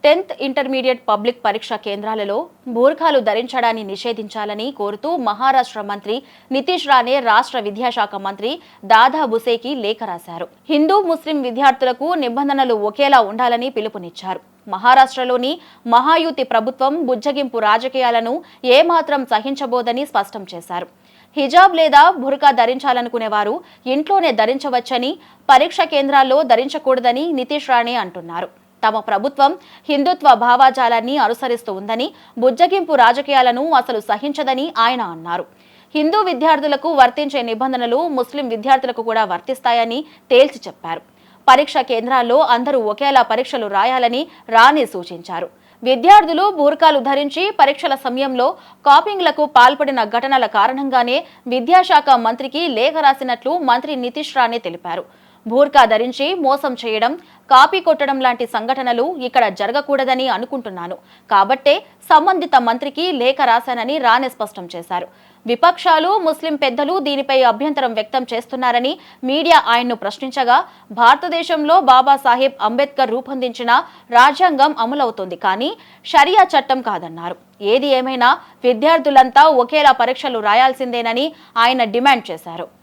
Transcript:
10th intermediate public పరీక్ష కేంద్రాలలో బూర్ఖాలు ధరించడాన్ని నిషేధించాలని కోరుతూ మహారాష్ట్ర మంత్రి నితీష్ రాణే రాష్ట్ర విద్యాశాఖ మంత్రి దాదా బుసేకి లేఖ రాశారు. హిందూ ముస్లిం విద్యార్థులకు నిబంధనలు ఒకేలా ఉండాలని పిలుపునిచ్చారు. మహారాష్ట్రలోని మహాయుతి ప్రభుత్వం బుజ్జగింపు రాజకీయాలను ఏమాత్రం సహించబోదని స్పష్టం చేశారు. హిజాబ్ లేదా బుర్కా ధరించాలనుకునేవారు ఇంట్లోనే ధరించవచ్చని, పరీక్ష కేంద్రాల్లో ధరించకూడదని నితీష్ రాణే అంటున్నారు. తమ ప్రభుత్వం హిందుత్వ భావాజాలాన్ని అనుసరిస్తూ ఉందని, బుజ్జగింపు రాజకీయాలను అసలు సహించదని ఆయన అన్నారు. హిందూ విద్యార్థులకు వర్తించే నిబంధనలు ముస్లిం విద్యార్థులకు కూడా వర్తిస్తాయని తేల్చి చెప్పారు. పరీక్ష కేంద్రాల్లో అందరూ ఒకేలా పరీక్షలు రాయాలని రాణే సూచించారు. విద్యార్థులు బూర్కాలు ధరించి పరీక్షల సమయంలో కాపింగ్లకు పాల్పడిన ఘటనల కారణంగానే విద్యాశాఖ మంత్రికి లేఖ రాసినట్లు మంత్రి నితీష్ రాణే తెలిపారు. బూర్కా ధరించి మోసం చేయడం, కాపీ కొట్టడం లాంటి సంఘటనలు ఇక్కడ జరగకూడదని అనుకుంటున్నాను. కాబట్టే సంబంధిత మంత్రికి లేఖ రాశానని రాణే స్పష్టం చేశారు. విపక్షాలు, ముస్లిం పెద్దలు దీనిపై అభ్యంతరం వ్యక్తం చేస్తున్నారని మీడియా ఆయన్ను ప్రశ్నించగా, భారతదేశంలో బాబాసాహెబ్ అంబేద్కర్ రూపొందించిన రాజ్యాంగం అమలవుతోంది, కానీ షరియా చట్టం కాదన్నారు. ఏది ఏమైనా విద్యార్థులంతా ఒకేలా పరీక్షలు రాయాల్సిందేనని ఆయన డిమాండ్ చేశారు.